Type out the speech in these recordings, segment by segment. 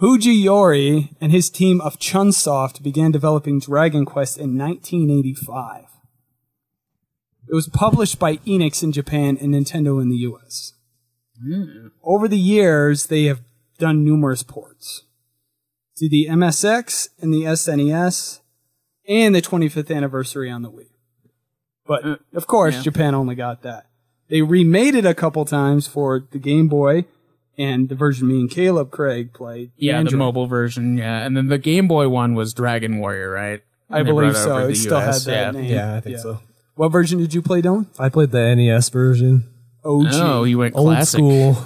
Fujiyori and his team of Chunsoft began developing Dragon Quest in 1985. It was published by Enix in Japan and Nintendo in the US. Over the years, they have done numerous ports to the MSX and the SNES and the 25th anniversary on the Wii. But, of course, Japan only got that. They remade it a couple times for the Game Boy and the version me and Caleb Craig played. Yeah, the mobile version, yeah. And then the Game Boy one was Dragon Warrior, right? I believe so. It still had that name. Yeah, I think so. What version did you play, Dylan? I played the NES version. OG. Oh, you went Old classic. school.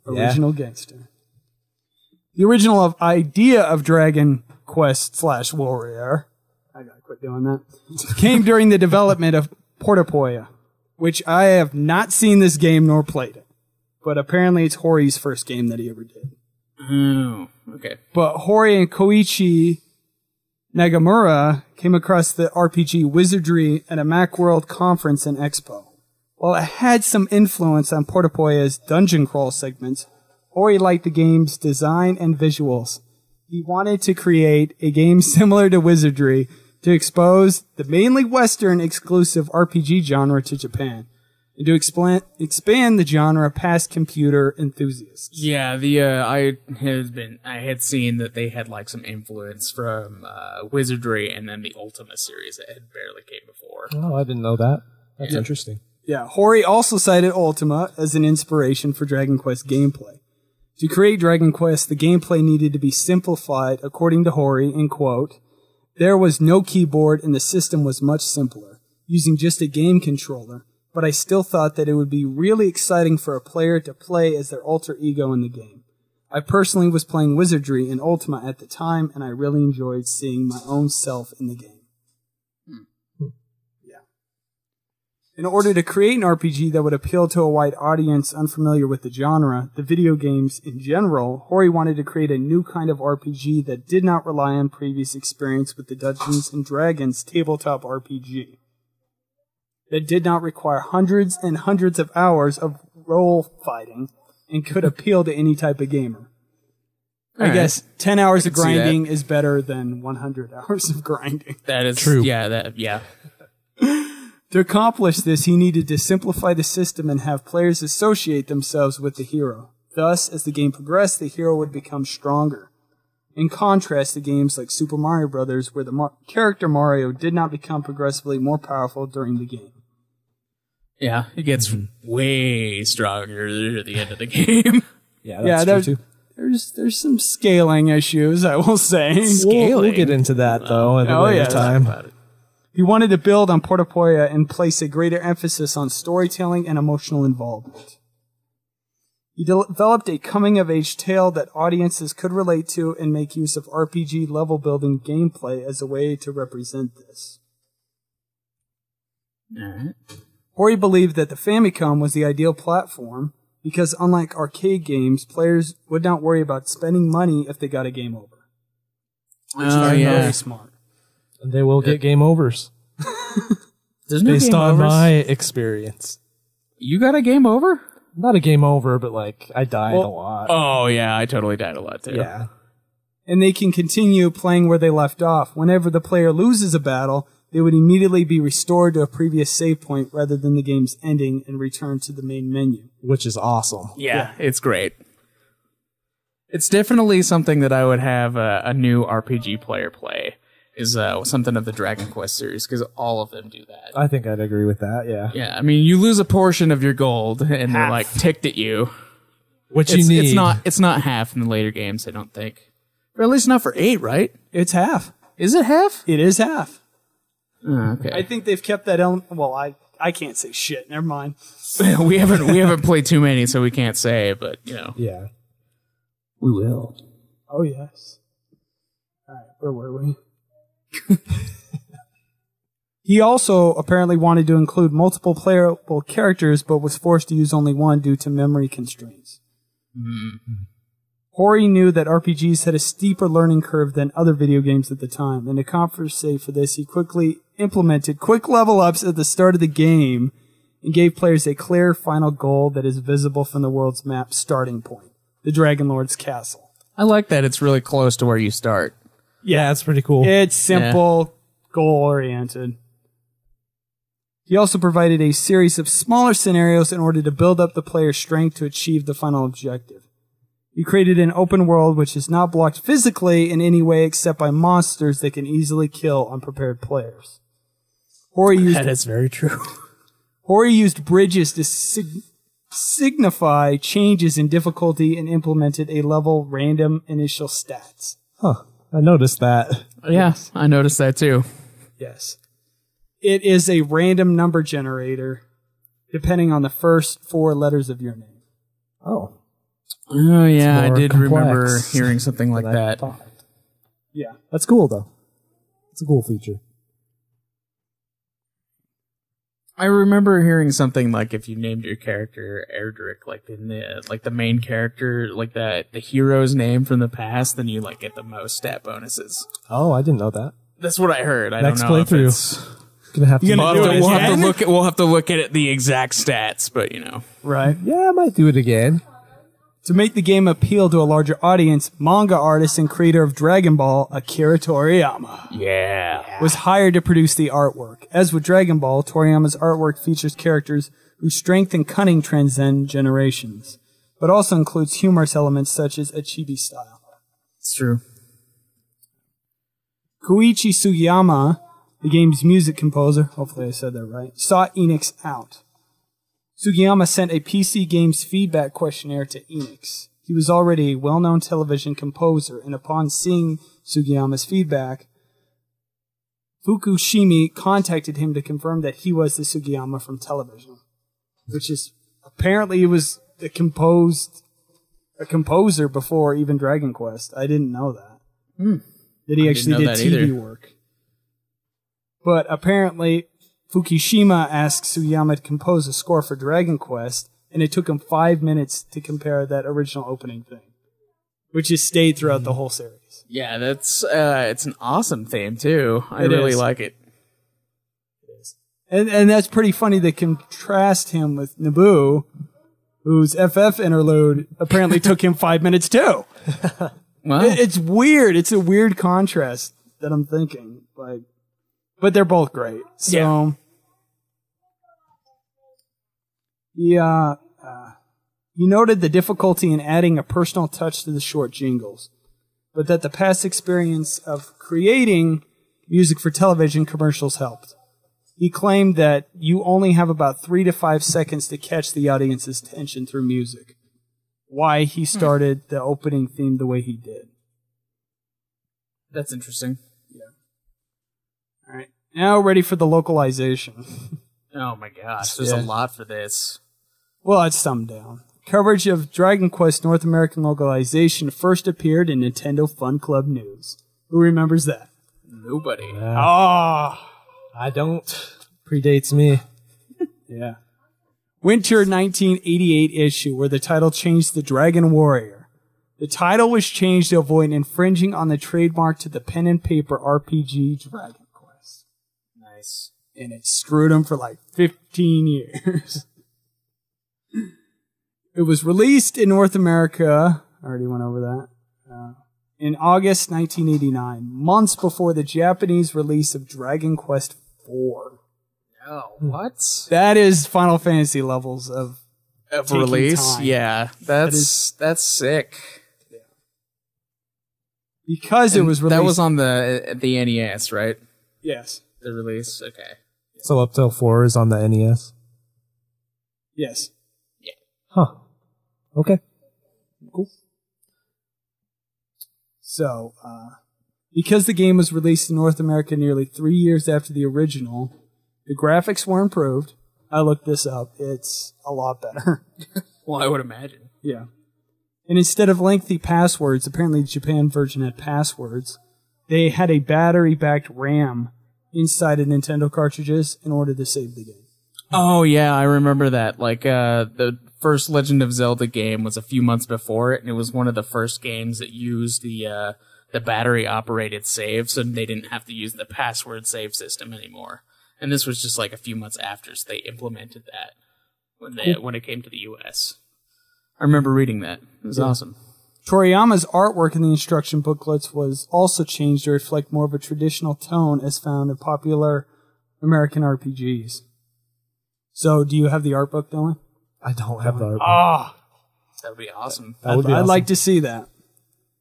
Original gangster. The original idea of Dragon Quest / Warrior, I gotta quit doing that, came during the development of Portapoia, which I have not seen this game nor played it. But apparently it's Hori's first game that he ever did. Oh, okay. But Hori and Koichi Nagamura came across the RPG Wizardry at a Macworld conference and expo. While it had some influence on Portapoia's dungeon crawl segments, Hori liked the game's design and visuals. He wanted to create a game similar to Wizardry to expose the mainly Western exclusive RPG genre to Japan, and to expand the genre past computer enthusiasts. Yeah, I had seen that they had like some influence from Wizardry and then the Ultima series that had barely came before. Oh, I didn't know that. That's interesting. Yeah, Hori also cited Ultima as an inspiration for Dragon Quest gameplay. To create Dragon Quest, the gameplay needed to be simplified, according to Hori, and quote, "There was no keyboard and the system was much simpler, using just a game controller, but I still thought that it would be really exciting for a player to play as their alter ego in the game. I personally was playing Wizardry in Ultima at the time, and I really enjoyed seeing my own self in the game." In order to create an RPG that would appeal to a wide audience unfamiliar with the genre, the video games in general, Hori wanted to create a new kind of RPG that did not rely on previous experience with the Dungeons & Dragons tabletop RPG. That did not require hundreds and hundreds of hours of role fighting and could appeal to any type of gamer. I guess 10 hours of grinding is better than 100 hours of grinding. That is true. Yeah. To accomplish this, he needed to simplify the system and have players associate themselves with the hero. Thus, as the game progressed, the hero would become stronger. In contrast to games like Super Mario Bros., where the character Mario did not become progressively more powerful during the game. Yeah, it gets way stronger at the end of the game. Yeah, that's true too. There's some scaling issues, I will say. We'll get into that, though, at a later time. He wanted to build on Portapoia and place a greater emphasis on storytelling and emotional involvement. He developed a coming-of-age tale that audiences could relate to and make use of RPG level-building gameplay as a way to represent this. Hori believed that the Famicom was the ideal platform because, unlike arcade games, players would not worry about spending money if they got a game over. Which is very smart. And they will get game overs. There's no based game on overs. my experience. You got a game over? Not a game over, but like I died a lot. Oh yeah, I totally died a lot too. Yeah. And they can continue playing where they left off. Whenever the player loses a battle, they would immediately be restored to a previous save point rather than the game's ending and return to the main menu. Which is awesome. Yeah, it's great. It's definitely something that I would have a new RPG player play. Is something of the Dragon Quest series, because all of them do that. I think I'd agree with that, yeah. Yeah, I mean, you lose a portion of your gold, and they're like ticked at you. What you need. It's not half in the later games, I don't think. Or at least not for 8, right? It's half. Is it half? It is half. Oh, okay. I think they've kept that element. Well, I can't say shit. Never mind. we haven't played too many, so we can't say. But you know, yeah, we will. Oh yes. All right, where were we? He also apparently wanted to include multiple playable characters, but was forced to use only one due to memory constraints. Mm-hmm. Hori knew that RPGs had a steeper learning curve than other video games at the time, and to compensate for this, he quickly implemented quick level ups at the start of the game and gave players a clear final goal that is visible from the world's map starting point, the Dragon Lord's castle. I like that it's really close to where you start. Yeah, that's pretty cool. It's simple, goal-oriented. He also provided a series of smaller scenarios in order to build up the player's strength to achieve the final objective. He created an open world which is not blocked physically in any way except by monsters that can easily kill unprepared players. That is very true. Hori used bridges to signify changes in difficulty and implemented a level random initial stats. Huh. I noticed that. Yeah, I noticed that too. Yes. It is a random number generator depending on the first 4 letters of your name. Oh. Oh, yeah, I more did complex remember hearing something like than I that. thought. Yeah. That's cool, though. It's a cool feature. I remember hearing something like if you named your character Erdrick, like in the main character, like the hero's name from the past, then you like get the most stat bonuses. Oh, I didn't know that. That's what I heard. I Next don't know if playthrough. it's... Gonna have to. We'll have to look at it, the exact stats, but you know. Right. Yeah, I might do it again. To make the game appeal to a larger audience, manga artist and creator of Dragon Ball, Akira Toriyama, was hired to produce the artwork. As with Dragon Ball, Toriyama's artwork features characters whose strength and cunning transcend generations, but also includes humorous elements such as a chibi style. It's true. Koichi Sugiyama, the game's music composer, hopefully I said that right, sought Enix out. Sugiyama sent a PC Games feedback questionnaire to Enix. He was already a well-known television composer, and upon seeing Sugiyama's feedback, Fukushimi contacted him to confirm that he was the Sugiyama from television. Which is, apparently he was a composer before even Dragon Quest. I didn't know that. That he actually did TV work. But apparently, Fukushima asked Sugiyama to compose a score for Dragon Quest, and it took him 5 minutes to compare that original opening thing, which has stayed throughout the whole series. Yeah, that's it's an awesome theme too. I really like it. It is, and that's pretty funny to contrast him with Naboo, whose FF interlude apparently took him 5 minutes too. Wow. It's weird. It's a weird contrast that I'm thinking, like. But they're both great. So, he noted the difficulty in adding a personal touch to the short jingles, but that the past experience of creating music for television commercials helped. He claimed that you only have about 3 to 5 seconds to catch the audience's attention through music. Why he started the opening theme the way he did. That's interesting. All right. Now ready for the localization. Oh my gosh, there's a lot for this. Well, it's summed down. Coverage of Dragon Quest North American localization first appeared in Nintendo Fun Club News. Who remembers that? Nobody. I don't. Predates me. Yeah. Winter 1988 issue where the title changed to Dragon Warrior. The title was changed to avoid infringing on the trademark to the pen and paper RPG Dragon Quest. Nice. And it screwed him for like 15 years. It was released in North America. I already went over that. In August 1989, months before the Japanese release of Dragon Quest IV. Oh, what? That is Final Fantasy levels of release. Time. Yeah, that's sick. Because it was released. That was on the NES, right? Yes. The release. Okay. So up till 4 is on the NES. Yes. Yeah. Huh. Okay. Cool. So, because the game was released in North America nearly 3 years after the original, the graphics were improved. I looked this up. It's a lot better. Well, I would imagine. Yeah. And instead of lengthy passwords, apparently the Japan version had passwords, they had a battery-backed RAM inside of Nintendo cartridges in order to save the game. Oh, yeah, I remember that. Like, the first Legend of Zelda game was a few months before it, and it was one of the first games that used the battery-operated save, so they didn't have to use the password save system anymore. And this was just like a few months after, so they implemented that when it came to the US. I remember reading that. It was awesome. Toriyama's artwork in the instruction booklets was also changed to reflect more of a traditional tone as found in popular American RPGs. So, do you have the art book, Dylan? I don't have the art. Ah, That would be awesome. That would be I'd awesome. like to see that.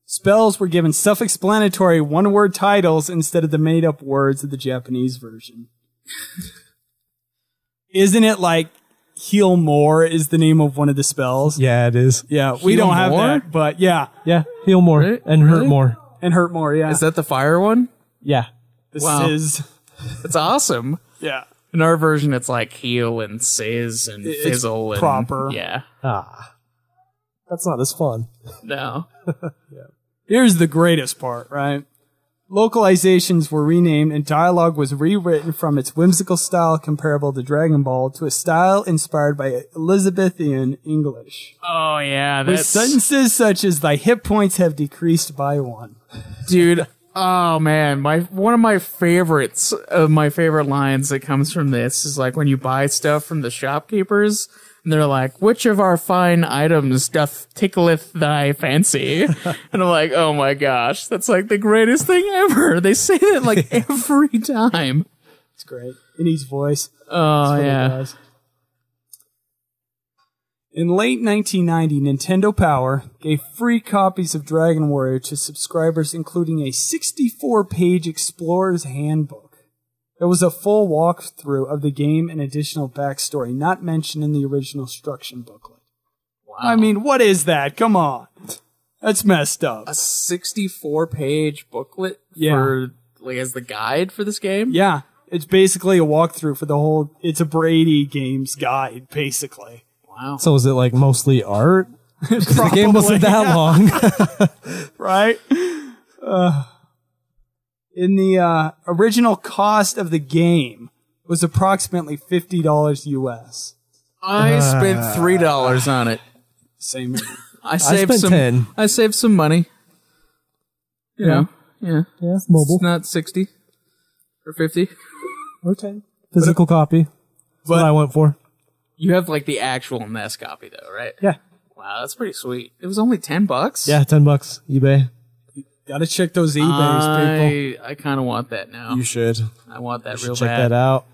Spells were given self-explanatory one-word titles instead of the made-up words of the Japanese version. Isn't it like heal more is the name of one of the spells? Yeah, it is. Yeah, we Heal don't have more? that, but yeah. Yeah, heal more Really? and hurt Really? more. And hurt more, yeah. Is that the fire one? Yeah. This Wow. is, That's awesome. yeah. In our version, it's like heal and sizz and It's fizzle and proper. Yeah. That's not as fun. No. Here's the greatest part, right? Localizations were renamed and dialogue was rewritten from its whimsical style comparable to Dragon Ball to a style inspired by Elizabethan English. Oh yeah, With that's sentences such as "thy hit points have decreased by 1." dude. Oh man, one of my favorites of my favorite lines that comes from this is like when you buy stuff from the shopkeepers and they're like, "Which of our fine items doth tickleth thy fancy?" And I'm like, "Oh my gosh, that's like the greatest thing ever." They say that like every time. It's great. In his voice. Oh That's what it yeah. does. In late 1990, Nintendo Power gave free copies of Dragon Warrior to subscribers, including a 64-page Explorer's Handbook. There was a full walkthrough of the game and additional backstory, not mentioned in the original instruction booklet. Wow. I mean, what is that? Come on. That's messed up. A 64-page booklet Yeah. for like as the guide for this game. Yeah, it's basically a walkthrough for the whole, it's a Brady Games guide, basically. Wow. So is it like mostly art? The game wasn't that long. Right? In the original cost of the game was approximately $50 US. I spent $3 on it. Same. I saved spent some. 10. I saved some money. You know, yeah. Yeah, mobile. It's not 60 or 50. Or 10. Physical copy. That's what I went for. You have like the actual NES copy though, right? Yeah. Wow, that's pretty sweet. It was only $10. Yeah, $10. eBay. Gotta check those eBays, people. I kind of want that now. You should. I want that You real should check bad. that out.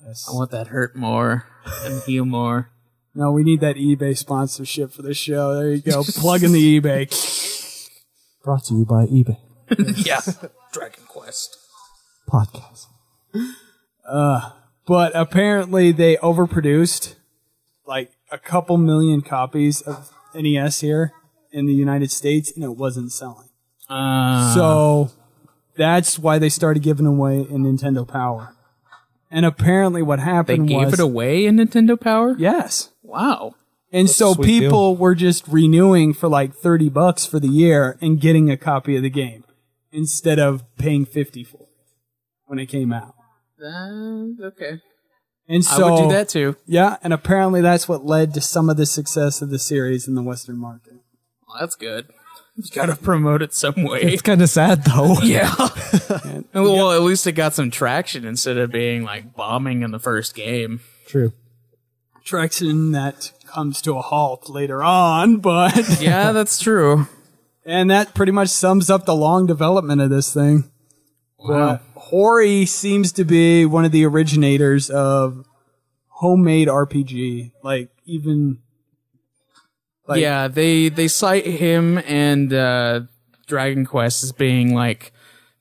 I want that hurt more and heal more. No, we need that eBay sponsorship for the show. There you go. Plug in the eBay. Brought to you by eBay. Yeah. Dragon Quest. Podcast. But apparently they overproduced like a couple million copies of NES here in the United States, and it wasn't selling. So that's why they started giving away in Nintendo Power. And apparently what They happened gave was... it away in Nintendo Power? Yes. Wow. And so sweet people were just renewing for like $30 for the year and getting a copy of the game instead of paying $50 for it when it came out. Okay. And so, I would do that too. Yeah, and apparently that's what led to some of the success of the series in the Western market. Well, that's good. You gotta promote it some way. It's kind of sad, though. Yeah. Well, at least it got some traction instead of being like bombing in the first game. True. Traction that comes to a halt later on, but... Yeah, that's true. And that pretty much sums up the long development of this thing. Wow. Hori seems to be one of the originators of homemade RPG. Like, even... Like, Yeah, they cite him and Dragon Quest as being like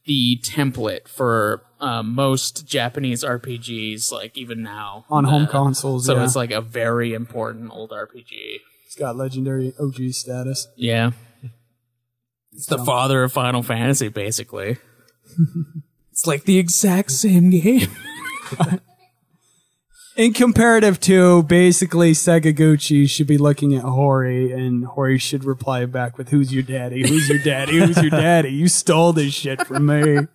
the template for most Japanese RPGs, like even now. on home consoles, So yeah. it's like a very important old RPG. It's got legendary OG status. Yeah. It's the father of Final Fantasy, basically. It's like the exact same game. In comparative to, basically, Sakaguchi should be looking at Hori, and Hori should reply back with, "Who's your daddy? Who's your daddy? Who's your daddy? You stole this shit from me."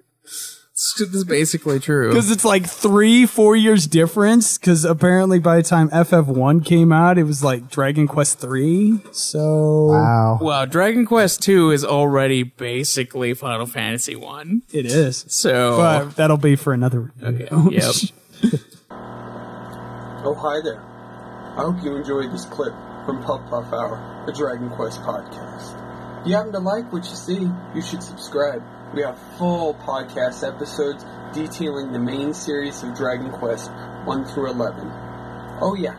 It's basically true. Because it's like 3-4 years difference, because apparently by the time FF1 came out, it was like Dragon Quest 3, so... Wow. Well, Dragon Quest 2 is already basically Final Fantasy 1. It is. So, But that'll be for another review. yep. Oh, hi there. I hope you enjoyed this clip from Puff Puff Hour, the Dragon Quest podcast. If you happen to like what you see, you should subscribe. We have full podcast episodes detailing the main series of Dragon Quest 1 through 11. Oh yeah,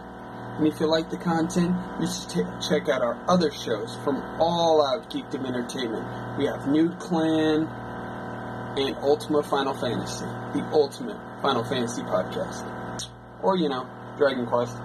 and if you like the content, you should check out our other shows from All Out Geekdom Entertainment. We have Nude Clan and Ultima Final Fantasy, the ultimate Final Fantasy podcast. Or, Dragon Quest.